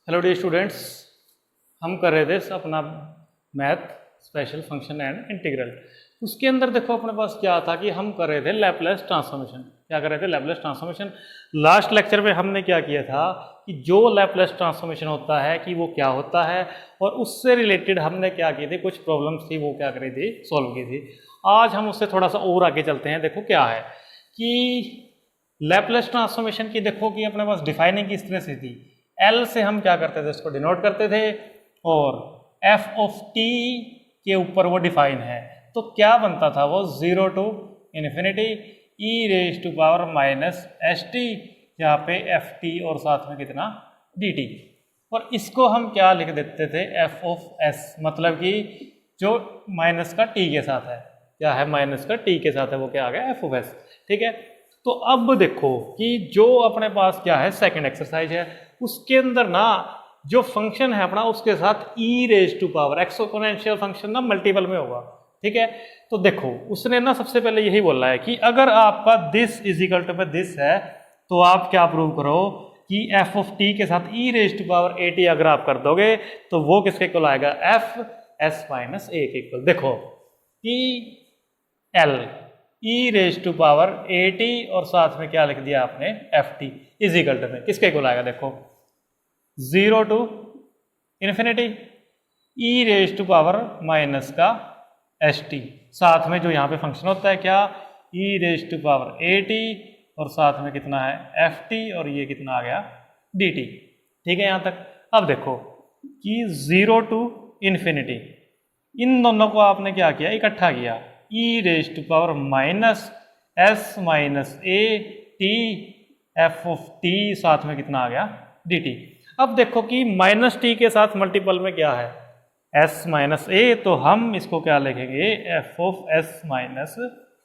Hello D students, हम कर रहे थे अपना math special function and integral. उसके अंदर देखो अपने पास क्या था कि हम कर रहे थे लैपलेस ट्रांसफॉर्मेशन। क्या कर रहे थे? Laplace transformation. लास्ट लेक्चर में हमने क्या किया था कि जो लैपलेस ट्रांसफॉर्मेशन होता है कि वो क्या होता है, और उससे रिलेटेड हमने क्या किए थे, कुछ प्रॉब्लम्स थी वो क्या करी थी, सॉल्व की थी। आज हम उससे थोड़ा सा और आगे चलते हैं। देखो क्या है कि लैपलेस ट्रांसफॉर्मेशन की देखो कि अपने पास डिफाइनिंग किस तरह से थी। एल से हम क्या करते थे, इसको डिनोट करते थे, और एफ ऑफ टी के ऊपर वो डिफाइन है। तो क्या बनता था वो, 0 to infinity E raise to power minus S T, यहाँ पे एफ टी और साथ में कितना डी टी। और इसको हम क्या लिख देते थे, एफ ऑफ एस, मतलब कि जो माइनस का टी के साथ है। क्या है? माइनस का टी के साथ है, वो क्या आ गया, एफ ऑफ एस। ठीक है। तो अब देखो कि जो अपने पास क्या है, सेकंड एक्सरसाइज है, उसके अंदर ना जो फंक्शन है अपना, उसके साथ e raise to power exponential function ना मल्टीपल में होगा। ठीक है। तो देखो उसने ना सबसे पहले यही बोला है कि अगर आपका दिस इज इक्वल टू में दिस है, तो आप क्या प्रूव करो कि एफ ऑफ टी के साथ e raise to power a t अगर आप कर दोगे तो वो किसके इक्वल आएगा, एफ एस माइनस ए के इक्वल। देखो e l e raise to power a t और साथ में क्या लिख दिया आपने, f t is equal to में किसके इक्वल आएगा, देखो 0 to infinity E raise to power minus का एस टी, साथ में जो यहाँ पे फंक्शन होता है क्या, e raise to power a t और साथ में कितना है, एफ टी, और ये कितना आ गया, डी टी। ठीक है यहाँ तक। अब देखो कि 0 टू इन्फिनिटी, इन दोनों को आपने क्या किया, इकट्ठा किया, e raise to power minus s minus a t f of t, साथ में कितना आ गया, डी टी। अब देखो कि माइनस टी के साथ मल्टीपल में क्या है, एस माइनस ए, तो हम इसको क्या लिखेंगे, F of s minus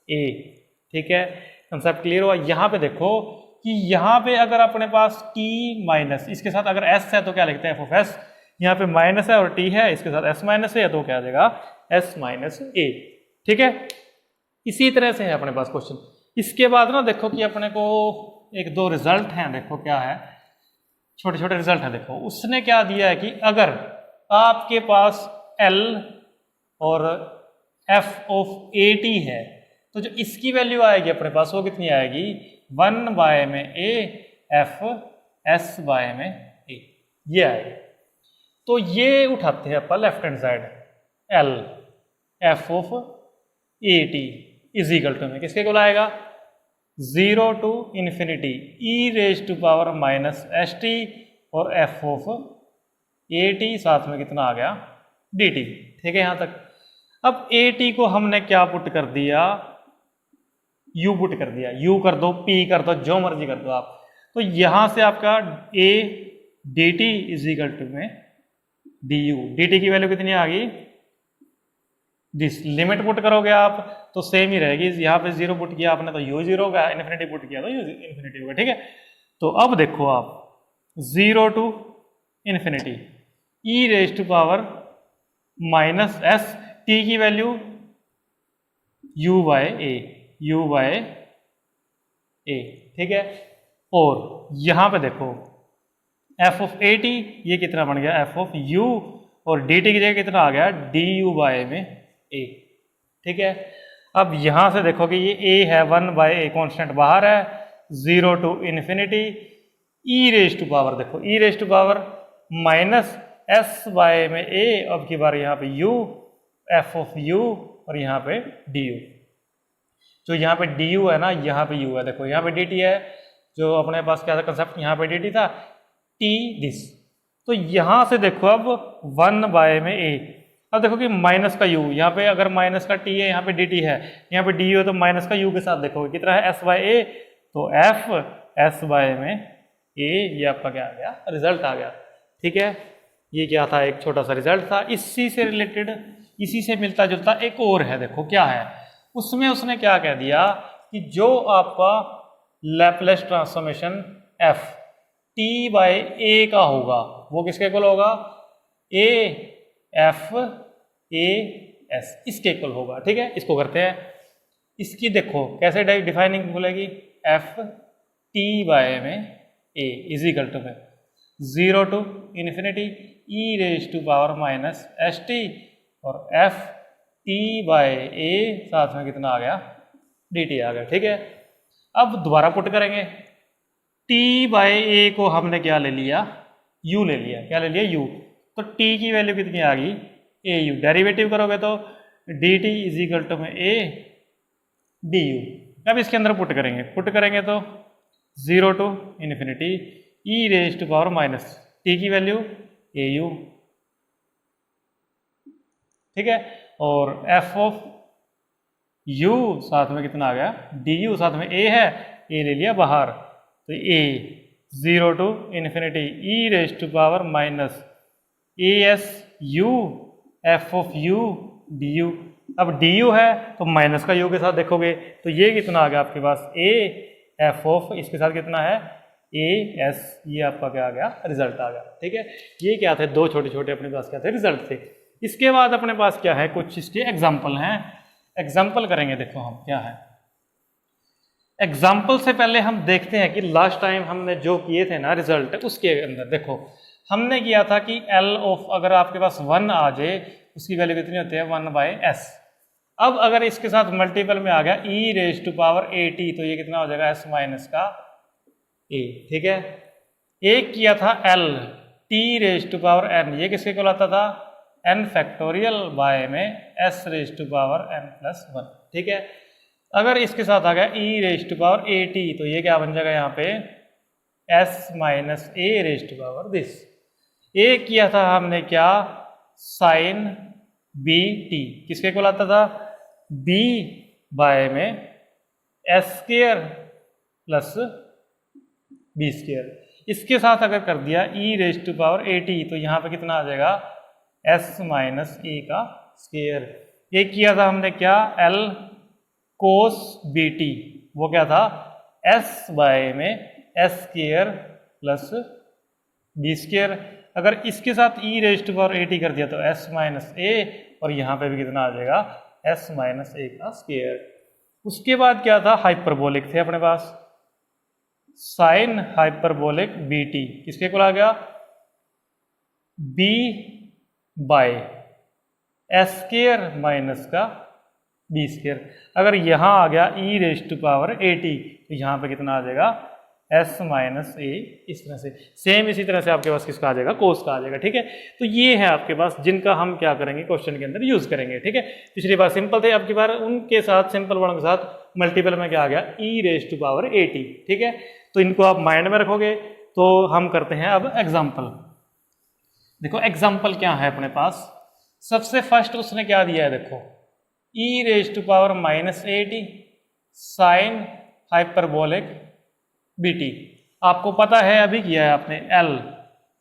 a. ठीक है, कंसेप्ट क्लियर हुआ। यहाँ पे देखो कि यहाँ पे अगर अपने पास टी माइनस, इसके साथ अगर एस है तो क्या लिखते हैं, एफ ऑफ एस। यहाँ पे माइनस है और टी है, इसके साथ एस माइनस है तो क्या आ जाएगा, एस माइनस ए। ठीक है, इसी तरह से है अपने पास क्वेश्चन। इसके बाद ना देखो कि अपने को एक दो रिजल्ट हैं, देखो क्या है, छोटे छोटे रिजल्ट है। देखो उसने क्या दिया है कि अगर आपके पास एल और एफ ऑफ ए टी है, तो जो इसकी वैल्यू आएगी अपने पास वो कितनी आएगी, 1 बाय में ए एफ एस बाय में ए, ये आएगी। तो ये उठाते हैं अपन left hand side, l f of a t is equal to में किसके को आएगा, 0 to infinity E raise to power minus S t और एफ ऑफ ए टी, साथ में कितना आ गया, डी टी। ठीक है यहाँ तक। अब ए टी को हमने क्या पुट कर दिया, यू पुट कर दिया, यू कर दो, पी कर दो, जो मर्जी कर दो आप। तो यहां से आपका A D T is equal to में डी यू, डी टी की वैल्यू कितनी आ गई, दिस लिमिट पुट करोगे आप तो सेम ही रहेगी। यहाँ पे 0 पुट किया आपने तो यू 0 होगा, इन्फिनिटी पुट किया तो यू इन्फिनिटी होगा। ठीक है, तो अब देखो आप 0 to infinity E raise to power minus S, t की value u by a, u by a. ठीक है, और यहां पे देखो एफ ऑफ ए टी, ये कितना बन गया, एफ ऑफ यू, और डी टी की जगह कितना आ गया, डी यू बाय में ए। ठीक है, अब यहां से देखो कि ये ए है, 1 बाय ए कॉन्स्टेंट बाहर है, 0 to infinity E raise to power, देखो e raise to power minus s by में ए, अब की बार यहाँ पे यू एफ ऑफ यू, और यहाँ पे डी यू। जो यहाँ पे डी यू है ना, यहाँ पे यू है, देखो यहाँ पे डी टी है, जो अपने पास क्या था कंसेप्ट, यहाँ पे डी टी था, टी दिस। तो यहाँ से देखो अब 1 बाय में ए, अब देखो कि माइनस का यू, यहाँ पे अगर माइनस का टी है, यहाँ पे डी टी है, यहाँ पे डी यू है, तो माइनस का यू के साथ देखोगे कितना है, एस बाय ए, तो एफ एस बाय में ए, ये आपका क्या आ गया, रिजल्ट आ गया। ठीक है, ये क्या था, एक छोटा सा रिजल्ट था। इसी से रिलेटेड, इसी से मिलता जुलता एक और है, देखो क्या है उसमें। उसने क्या कह दिया कि जो आपका Laplace transformation f t by a का होगा, वो किसके इक्वल होगा, ए एफ ए एस, इसके इक्वल होगा। ठीक है, इसको करते हैं। इसकी देखो कैसे डिफाइनिंग बोलेगी, एफ टी बाय में ए इज इक्वल टू में 0 to infinity E raise to power minus S t और एफ टी बाय ए साथ में कितना आ गया डी टी आ गया। ठीक है, अब दोबारा पुट करेंगे। टी बाय ए को हमने क्या ले लिया, यू ले लिया। क्या ले लिया, यू। तो टी की वैल्यू कितनी आ गई, ए यू। डेरिवेटिव करोगे तो d T is equal to में ए डी यू। अब इसके अंदर पुट करेंगे तो 0 to infinity E raise to power minus t की वैल्यू ए यू। ठीक है, और एफ ऑफ यू साथ में कितना आ गया डी यू, साथ में ए है, ए ले लिया बाहर, तो a 0 to infinity E raise to power minus a s u f of u d u. अब डी यू है तो माइनस का यू के साथ देखोगे तो ये कितना आ गया आपके पास ए एफ ऑफ, इसके साथ कितना है ए एस, ये आपका क्या आ गया, रिजल्ट आ गया। ठीक है, ये क्या थे, दो छोटे छोटे अपने पास क्या थे, रिजल्ट थे। इसके बाद अपने पास क्या है, कुछ इसके एग्जाम्पल हैं। एग्जाम्पल करेंगे, देखो हम क्या है। एग्जाम्पल से पहले हम देखते हैं कि लास्ट टाइम हमने जो किए थे ना रिजल्ट, उसके अंदर देखो हमने किया था कि एल ऑफ अगर आपके पास 1 आ जाए उसकी वैल्यू कितनी होती है 1 बाय एस। अब अगर इसके साथ मल्टीपल में आ गया e raise to power a t, तो ये कितना हो जाएगा एस माइनस का ए। ठीक है, एक किया था l t raise to power n, ये किसके को लाता था एन फैक्टोरियल बाय में s raise to power n plus 1। ठीक है, अगर इसके साथ आ गया e raise to power a t, तो ये क्या बन जाएगा यहाँ पे s minus a raise to power this. एक किया था हमने क्या साइन बी टी, किसके को लाता था बी बाय में s square plus b square. इसके साथ अगर कर दिया e raise to power a t, तो यहाँ पे कितना आ जाएगा एस माइनस ए का स्क्वायर। एक किया था हमने क्या एल कोस बी टी, वो क्या था एस बाय में s square plus b square. अगर इसके साथ e raise to power a t कर दिया तो एस माइनस ए, और यहाँ पे भी कितना आ जाएगा एस माइनस ए का स्क्वायर। उसके बाद क्या था हाइपरबोलिक थे अपने पास, साइन हाइपरबोलिक बी टी, किसके को आ गया b by s square minus का बी स्क्वायर। अगर यहाँ आ गया e raise to power a t, तो यहाँ पे कितना आ जाएगा एस माइनस ए। इस तरह से सेम इसी तरह से आपके पास किसका आ जाएगा कोस का आ जाएगा। ठीक है, तो ये है आपके पास जिनका हम क्या करेंगे क्वेश्चन के अंदर यूज करेंगे। ठीक है, पिछली बार सिंपल थे, अब की बार उनके साथ सिंपल वर्ड के साथ मल्टीपल में क्या आ गया e raise to power a t. ठीक है, तो इनको आप माइंड में रखोगे। तो हम करते हैं अब एग्जाम्पल। देखो एग्जाम्पल क्या है अपने पास, सबसे फर्स्ट उसने क्या दिया है, देखो e raise to power minus a t sine hyperbolic b t. आपको पता है अभी किया है आपने l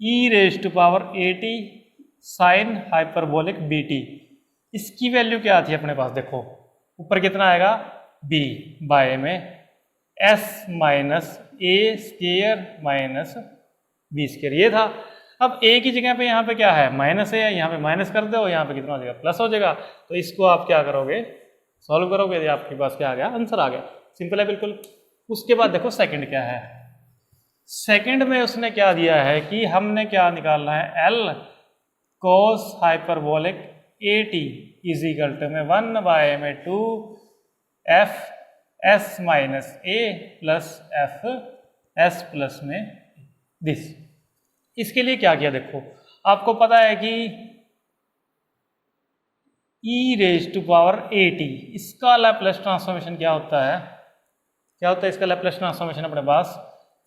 e raise to power a t sine hyperbolic b t. इसकी वैल्यू क्या थी अपने पास, देखो ऊपर कितना आएगा बी बाय में s minus a square minus b square, ये था। अब ए की जगह पे यहाँ पे क्या है माइनस है, यहाँ पे माइनस कर दो, यहाँ पे कितना हो जाएगा प्लस हो जाएगा। तो इसको आप क्या करोगे सॉल्व करोगे, आपके पास क्या आ गया आंसर आ गया, सिंपल है बिल्कुल। उसके बाद देखो सेकंड क्या है, सेकंड में उसने क्या दिया है कि हमने क्या निकालना है l cos hyperbolic a t is equal to में 1 बाय में 2 f s minus a plus f s plus में दिस। इसके लिए क्या किया, देखो आपको पता है कि e raise to power a t, इसका लैपलेस ट्रांसफॉर्मेशन क्या होता है, क्या होता है इसका लैपलेस ट्रांसफॉर्मेशन अपने पास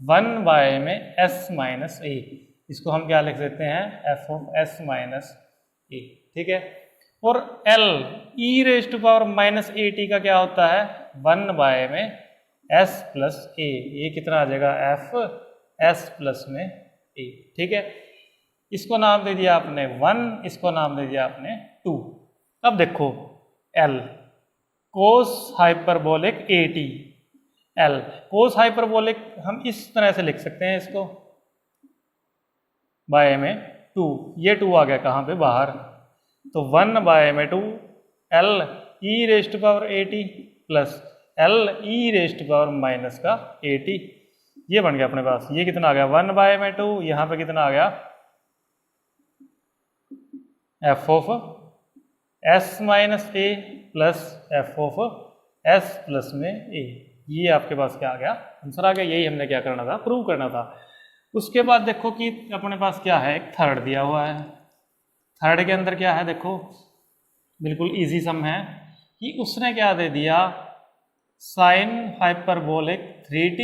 1 बाय में एस माइनस ए। इसको हम क्या लिख देते हैं f of s minus a. ठीक है, और l e raise to power minus a t का क्या होता है 1 बाय में एस प्लस ए, ये कितना आ जाएगा एफ एस प्लस में ए। ठीक है, इसको नाम दे दिया आपने 1, इसको नाम दे दिया आपने 2। अब देखो L cos hyperbolic a T, L cos hyperbolic हम इस तरह से लिख सकते हैं इसको बाय में 2, ये 2 आ गया कहाँ पे बाहर, तो 1 बाय में 2 l e raise to power a t plus l e raise to power minus का ए टी। ये बन गया अपने पास, ये कितना आ गया 1/2, यहाँ पे कितना आ गया F of s minus a plus F of S plus में ए। ये आपके पास क्या आ गया, आंसर आ गया। यही हमने क्या करना था, प्रूव करना था। उसके बाद देखो कि अपने पास क्या है, एक थर्ड दिया हुआ है। थर्ड के अंदर क्या है देखो, बिल्कुल इजी सम है कि उसने क्या दे दिया, साइन हाइपरबोलिक 3t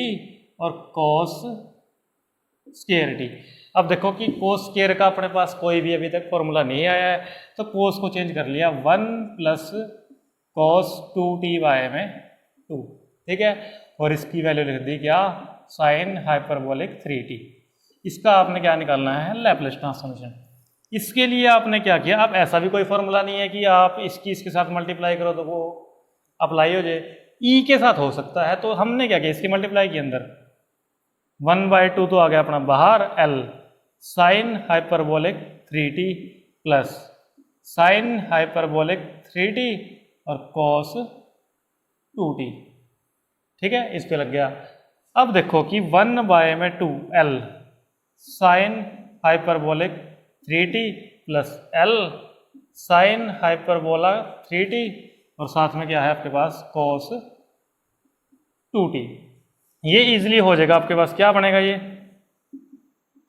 और कॉस स्क्वायर टी। अब देखो कि कोस स्क्वायर का अपने पास कोई भी अभी तक फॉर्मूला नहीं आया है, तो कोस को चेंज कर लिया 1 प्लस कॉस 2t में 2, ठीक है। और इसकी वैल्यू लिख दी क्या, साइन हाइपरबोलिक 3t। इसका आपने क्या निकालना है, लैप्लेस ट्रांसफॉर्मेशन। इसके लिए आपने क्या किया, अब ऐसा भी कोई फॉर्मूला नहीं है कि आप इसके साथ मल्टीप्लाई करो तो वो अप्लाई हो जाए, ई के साथ हो सकता है। तो हमने क्या किया, इसकी मल्टीप्लाई के अंदर 1/2 तो आ गया अपना बाहर, L sine hyperbolic 3t plus sine hyperbolic 3t और कॉस 2t, ठीक है। इस पे लग गया। अब देखो कि 1/2 L sine hyperbolic 3t plus L sine hyperbola 3t और साथ में क्या है आपके पास कॉस 2t। ये इजीली हो जाएगा आपके पास। क्या बनेगा ये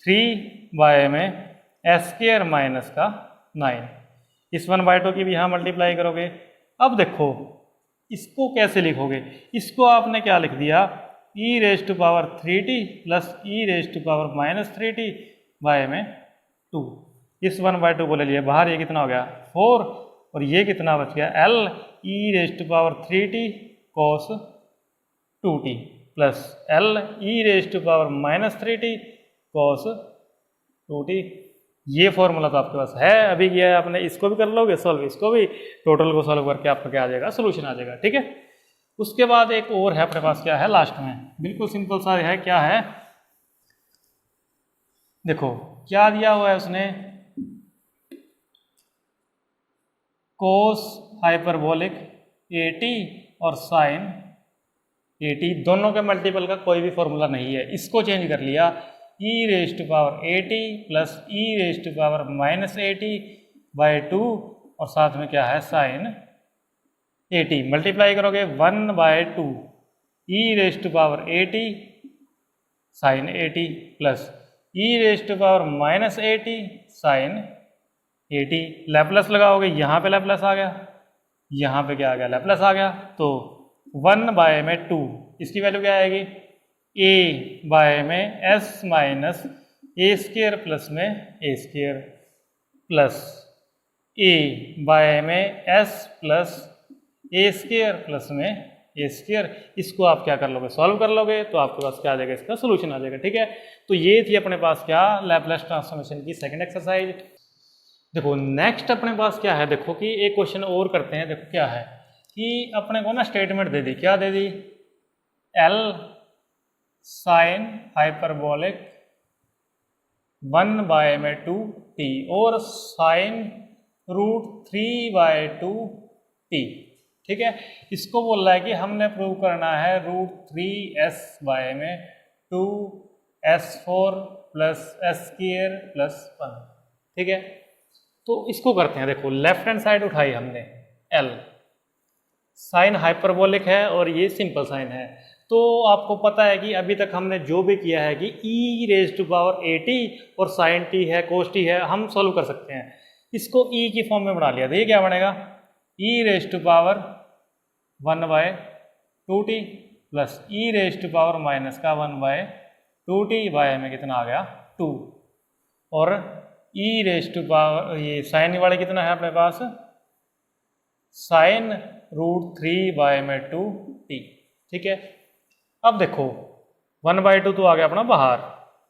3 में एस स्क्वायर माइनस का 9, इस 1/2 की भी यहाँ मल्टीप्लाई करोगे। अब देखो इसको कैसे लिखोगे, इसको आपने क्या लिख दिया, e raise to power 3t plus e raise to power minus 3t में 2। इस 1/2 को ले लिया बाहर, ये कितना हो गया 4 और ये कितना बच गया l e raise to power 3t cos 2t plus l e raise to power minus 3t cos 2t। ये फॉर्मूला तो आपके पास है, अभी किया है आपने, इसको भी कर लोगे सॉल्व, इसको भी, टोटल को सॉल्व करके आपका क्या आ जाएगा, सोल्यूशन आ जाएगा, ठीक है। उसके बाद एक और है अपने पास, क्या है लास्ट में, बिल्कुल सिंपल सा है। क्या है देखो, क्या दिया हुआ है उसने, कोस हाइपरबोलिक 80 और साइन 80, दोनों के मल्टीपल का कोई भी फॉर्मूला नहीं है। इसको चेंज कर लिया, e raise to power 80 plus e raise to power minus 80/2 और साथ में क्या है साइन 80, मल्टीप्लाई करोगे 1/2 e raise to power 80 sine 80 plus e raise to power minus 80 sine 80। Laplace लगाओगे, यहाँ पे लैप्लस आ गया, यहाँ पे क्या आ गया, लैप्लस आ गया। तो 1/2 इसकी वैल्यू क्या आएगी, a में s minus a square plus में ए स्क्वायर प्लस a में s प्लस ए स्क्वायर प्लस में ए स्क्वायर। इसको आप क्या कर लोगे, सॉल्व कर लोगे, तो आपके पास क्या आ जाएगा, इसका सोल्यूशन आ जाएगा, ठीक है। तो ये थी अपने पास क्या, लैप्लेस ट्रांसफॉर्मेशन की सेकंड एक्सरसाइज। देखो नेक्स्ट अपने पास क्या है, देखो कि एक क्वेश्चन और करते हैं। देखो क्या है कि अपने को ना स्टेटमेंट दे दी, क्या दे दी, एल साइन हाइपरबोलिक 1/2t और साइन रूट 3/2t, ठीक है। इसको बोल रहा है कि हमने प्रूव करना है √3s में 2s4 plus s square plus 1, ठीक है। तो इसको करते हैं। देखो लेफ्ट हैंड साइड उठाई हमने, l साइन हाइपरबोलिक है और ये सिंपल साइन है। तो आपको पता है कि अभी तक हमने जो भी किया है कि e रेज टू पावर 80 और साइन t है, कोस t है, हम सॉल्व कर सकते हैं। इसको e की फॉर्म में बना लिया, तो ये क्या बनेगा, e raise to power 1/2t plus e raise to power minus का 1/2t में कितना आ गया 2 और e रेज टू पावर, ये साइन वाले कितना है अपने पास, साइन √3 में 2t, ठीक है। अब देखो 1/2 तो आ गया अपना बाहर,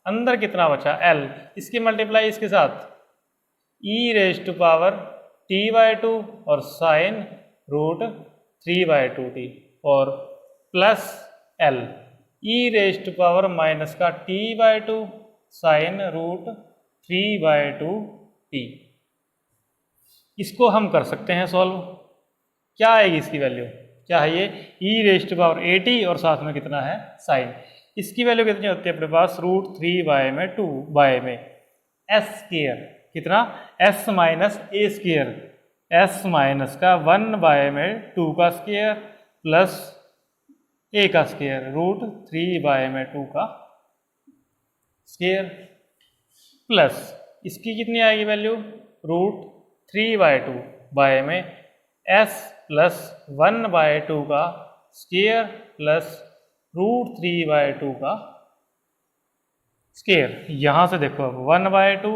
अंदर कितना बचा l, इसकी मल्टीप्लाई इसके साथ e raise to power t/2 और साइन √3/2t और plus l e raise to power minus का t/2 साइन √3/2t। इसको हम कर सकते हैं सॉल्व। क्या आएगी इसकी वैल्यू, क्या है ये, e रेज टू पावर 80 और साथ में कितना है साइन। इसकी वैल्यू कितनी होती है अपने पास, √3y में 2y में s स्क्वायर, कितना s minus a square, s minus का 1y में 2 का स्क्वायर प्लस a का स्क्वायर √3y में 2 का स्क्वायर प्लस इसकी कितनी आएगी वैल्यू, √3/2 y में s प्लस 1/2 का स्क्वायर प्लस √3/2 का स्क्वायर। यहाँ से देखो अब 1/2,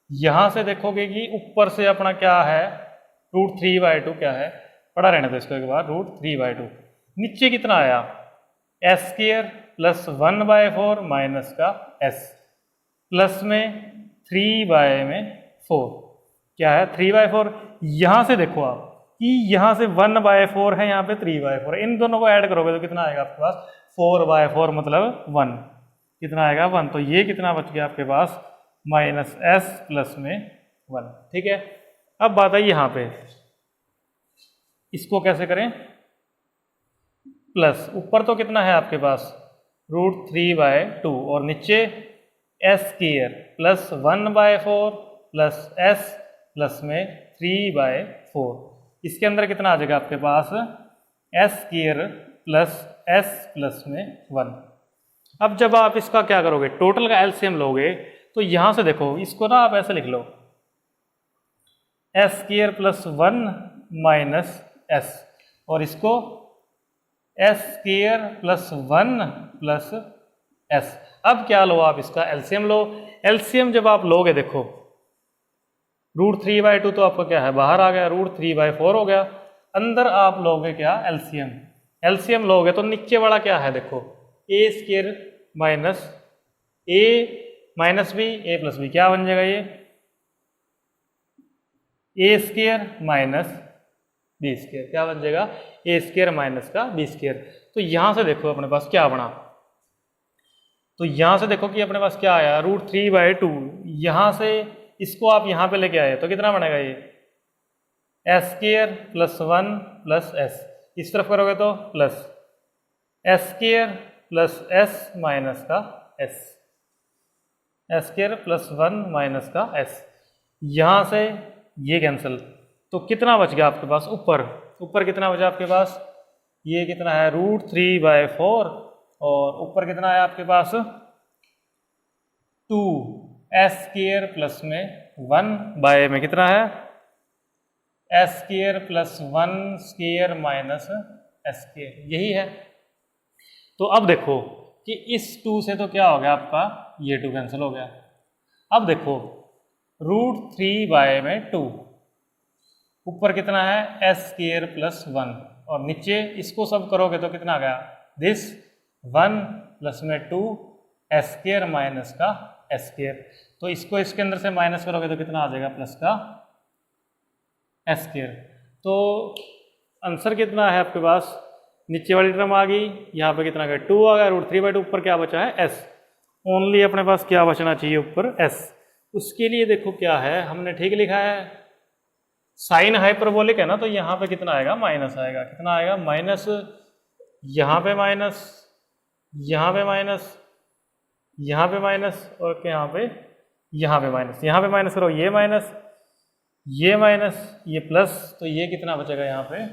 यहाँ से देखोगे कि ऊपर से अपना क्या है, √3/2 क्या है, पढ़ा रहने दो इसको एक बार, √3/2 नीचे कितना आया s स्क्वायर प्लस 1/4 माइनस का s प्लस में 3y में 4, क्या है 3/4। यहाँ से देखो आप कि यहाँ से 1/4 है, यहाँ पे 3/4, इन दोनों को ऐड करोगे तो कितना आएगा आपके पास, 4/4 मतलब 1, कितना आएगा 1। तो ये कितना बच गया आपके पास, माइनस s प्लस में 1। ठीक है, अब बात आई यहाँ पे, इसको कैसे करें, प्लस ऊपर तो कितना है आपके पास √3/2 और नीचे s square plus 1/4 plus s plus में 3/4, इसके अंदर कितना आ जाएगा आपके पास, s square plus s plus में 1। अब जब आप इसका क्या करोगे, टोटल का एलसीएम लोगे, तो यहां से देखो इसको ना आप ऐसे लिख लो, s square plus 1 minus s, और इसको s square plus 1 plus s। अब क्या लो आप, इसका एलसीएम लो। एलसीएम जब आप लोगे देखो, √3/2 तो आपका क्या है, बाहर आ गया, √3/4 हो गया, अंदर आप लोगे क्या, एलसीएम। एलसीएम लोगे तो नीचे वाला क्या है देखो, a square minus a minus b, a plus b, क्या बन जाएगा ये, a square minus b square, क्या बन जाएगा, a स्क्वायर माइनस का b स्क्वायर। तो यहां से देखो अपने पास क्या बना, तो यहां से देखो कि अपने पास क्या आया, √3/2, यहां से इसको आप यहां पे लेके आए तो कितना बनेगा ये, s square plus 1 plus s, इस तरफ करोगे तो plus s square plus s minus का s, s square plus 1 minus का s, यहां से ये कैंसिल, तो कितना बच गया आपके पास, ऊपर कितना बचा आपके पास, ये कितना है √3/4, और ऊपर कितना है आपके पास 2s स्क्वायर प्लस में 1 में कितना है s square plus 1 square minus s square, यही है। तो अब देखो कि इस 2 से तो क्या हो गया आपका, ये 2 कैंसिल हो गया। अब देखो √3 में 2, ऊपर कितना है s स्क्वायर प्लस 1, और नीचे इसको सब करोगे तो कितना आ गया, दिस 1 प्लस में 2 s स्क्वायर माइनस का s स्क्वायर। तो इसको इसके अंदर से माइनस करोगे तो कितना आ जाएगा, प्लस का s स्क्वायर। तो आंसर कितना है आपके पास, नीचे वाली टर्म आ गई, यहाँ पे कितना आ गया 2 आ गया, √3/2, ऊपर क्या बचा है s, ओनली अपने पास क्या बचना चाहिए ऊपर s। उसके लिए देखो क्या है, हमने ठीक लिखा है, साइन हाइपरबोलिक है ना, तो यहाँ पे कितना आएगा, माइनस आएगा, कितना आएगा माइनस, यहाँ पे माइनस, यहाँ पे माइनस, यहाँ पे माइनस, और यहाँ पे माइनस, यहाँ पे माइनस करो, ये माइनस, ये माइनस, ये प्लस, तो ये कितना बचेगा यहाँ पे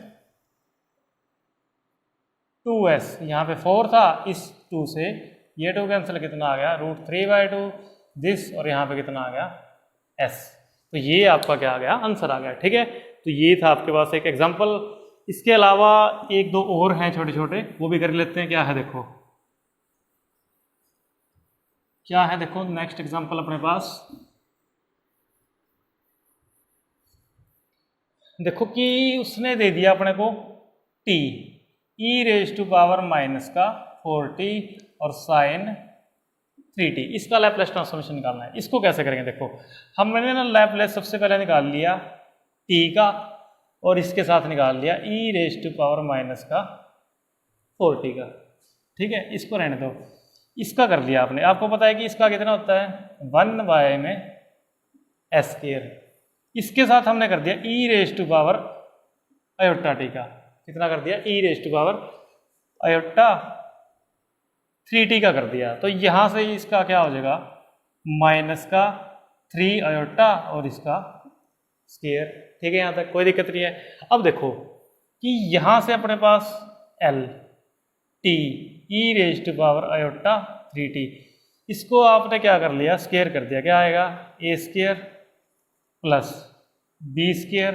2s, यहाँ पे 4 था, इस 2 से ये 2 कैंसिल, कितना आ गया √3/2 दिस, और यहाँ पे कितना आ गया s। तो ये आपका क्या आ गया, आंसर आ गया। ठीक है, तो ये था आपके पास एक एग्जांपल। इसके अलावा एक दो और हैं छोटे छोटे, वो भी कर लेते हैं। क्या है देखो, क्या है देखो, नेक्स्ट एग्जांपल अपने पास देखो कि उसने दे दिया अपने को t, e⁻⁻⁻⁴t और sin 3t, इसका लैपलेस ट्रांसफॉर्मेशन निकालना है। इसको कैसे करेंगे देखो, हमने ना लैपलेस सबसे पहले निकाल लिया t का, और इसके साथ निकाल लिया e⁻⁻⁴t का। ठीक है, इसको रहने दो, इसका कर लिया आपने। आपको पता है कि इसका कितना होता है 1 में s², इसके साथ हमने कर दिया e⁻⁻⁷t का, कितना कर दिया e⁻⁻⁷ 3t का कर दिया, तो यहाँ से इसका क्या हो जाएगा माइनस का 3 आयोटा और इसका स्केयर। ठीक है, यहाँ तक कोई दिक्कत नहीं है। अब देखो कि यहाँ से अपने पास l t e raise to power iota 3t, इसको आपने क्या कर लिया स्केयर कर दिया, क्या आएगा a square plus b square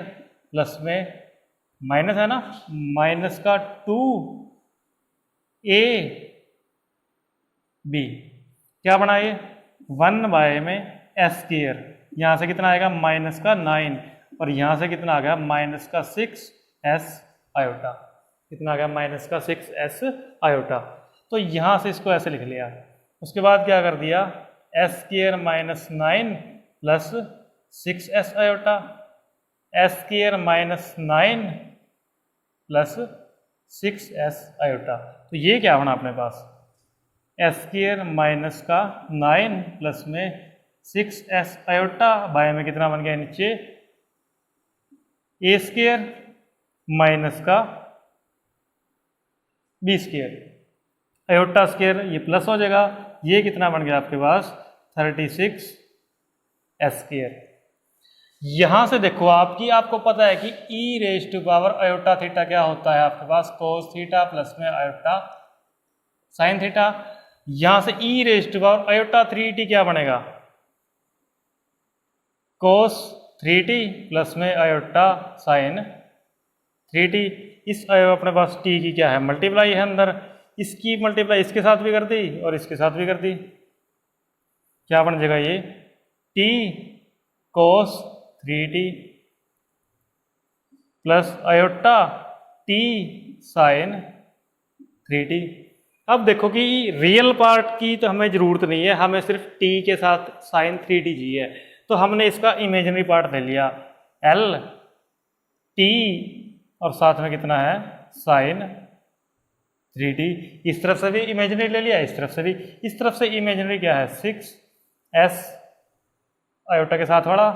plus में माइनस है ना, माइनस का 2 ए बी, क्या बना ये 1 बाय में एस स्केयर, यहाँ से कितना आएगा माइनस का 9 और यहाँ से कितना आ गया माइनस का 6 एस आयोटा, कितना आ गया माइनस का 6 एस आयोटा। तो यहाँ से इसको ऐसे लिख लिया। उसके बाद क्या कर दिया S square minus 9 plus 6 S iota, S square minus 9 plus 6 S iota. तो ये क्या बना अपने पास एस स्केयर माइनस का 9 प्लस में 6 एस आयोटा बाय में कितना बन गया नीचे ए स्केयर माइनस का बी स्केयर, आयोटा स्केयर ये प्लस हो जाएगा, ये कितना बन गया आपके पास 36 एस स्केयर। यहां से देखो आपकी आपको पता है कि e raise to power iota theta क्या होता है आपके पास कोस थीटा प्लस में आयोटा साइन थीटा। यहां से e raise to power iota 3t क्या बनेगा कोस 3t प्लस में आयोटा साइन 3t। इस अपने पास t की क्या है मल्टीप्लाई है अंदर, इसकी मल्टीप्लाई इसके साथ भी कर दी और इसके साथ भी कर दी, क्या बन जाएगा ये t cos 3t plus iota t sine 3t। अब देखो कि रियल पार्ट की तो हमें जरूरत नहीं है, हमें सिर्फ t के साथ साइन 3t जी है, तो हमने इसका इमेजिनरी पार्ट ले लिया l t और साथ में कितना है साइन 3t। इस तरफ से भी इमेजिनरी ले लिया, इस तरफ से भी, इस तरफ से इमेजिनरी क्या है 6 s आयोटा के साथ वाला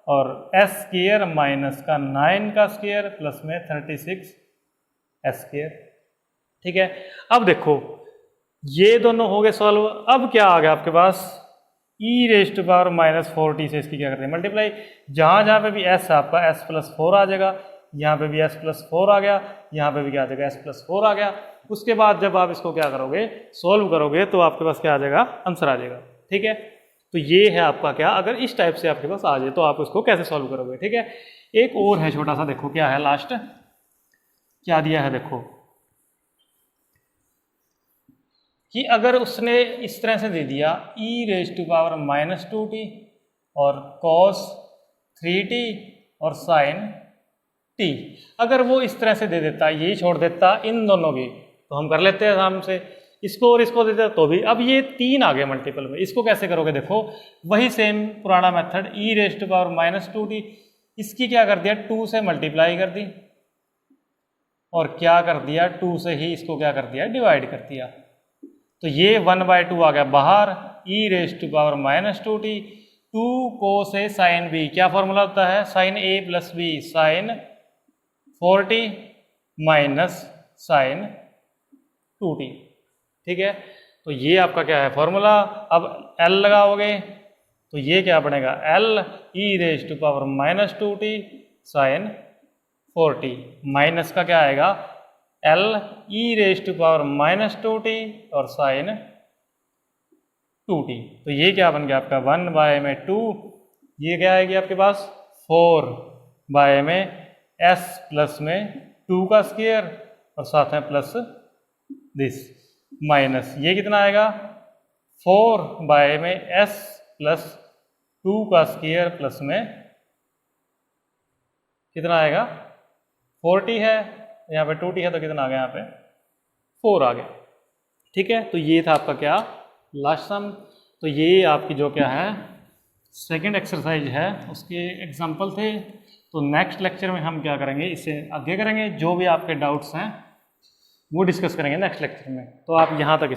और एस स्केयर माइनस का 9 का स्केयर प्लस में 36 एस स्केयर। ठीक है, अब देखो ये दोनों हो गए सॉल्व। अब क्या आ गया आपके पास e raise to power minus 4t से इसकी क्या करते हैं मल्टीप्लाई, जहां जहां पे भी s आपका s प्लस 4 आ जाएगा, यहाँ पे भी s प्लस 4 आ गया, यहाँ पे भी क्या आ जाएगा s प्लस 4 आ गया। उसके बाद जब आप इसको क्या करोगे सोल्व करोगे तो आपके पास क्या आ जाएगा आंसर आ जाएगा। ठीक है, तो ये है आपका क्या, अगर इस टाइप से आपके पास आ जाए तो आप उसको कैसे सॉल्व करोगे। ठीक है, एक और है छोटा सा, देखो क्या है लास्ट क्या दिया है, देखो कि अगर उसने इस तरह से दे दिया e raise to power minus 2t और cos 3t और sin t, अगर वो इस तरह से दे देता यही छोड़ देता इन दोनों की तो हम कर लेते हैं आराम से, इसको और इसको देते तो भी। अब ये 3 आ गए मल्टीपल में, इसको कैसे करोगे, देखो वही सेम पुराना method e raise to power minus 2t, इसकी क्या कर दिया 2 से मल्टीप्लाई कर दी और क्या कर दिया 2 से ही इसको क्या कर दिया डिवाइड कर दिया, तो ये 1/2 आ गया बाहर, e raise to power minus 2t 2 cos a sine b, क्या फॉर्मूला होता है sine a plus b sine 4t minus sine 2t। ठीक है, तो ये आपका क्या है फॉर्मूला। अब l लगाओगे तो ये क्या बनेगा l e raise to power minus 2t sine 4t minus का क्या आएगा l e raise to power minus 2t और साइन 2t। तो ये क्या बन गया आपका 1/2, ये क्या आएगी आपके पास 4 में s प्लस में 2 का स्क्वायर और साथ में प्लस दिस माइनस ये कितना आएगा 4 में s प्लस 2 का स्क्वायर प्लस में कितना आएगा 40 है, यहाँ पे 2t है तो कितना आ गया यहाँ पे 4 आ गया। ठीक है, तो ये था आपका क्या लास्ट सम। तो ये आपकी जो क्या है सेकंड एक्सरसाइज है उसके एग्जांपल थे। तो नेक्स्ट लेक्चर में हम क्या करेंगे इसे आगे करेंगे, जो भी आपके डाउट्स हैं वो डिस्कस करेंगे नेक्स्ट लेक्चर में। तो आप यहाँ तक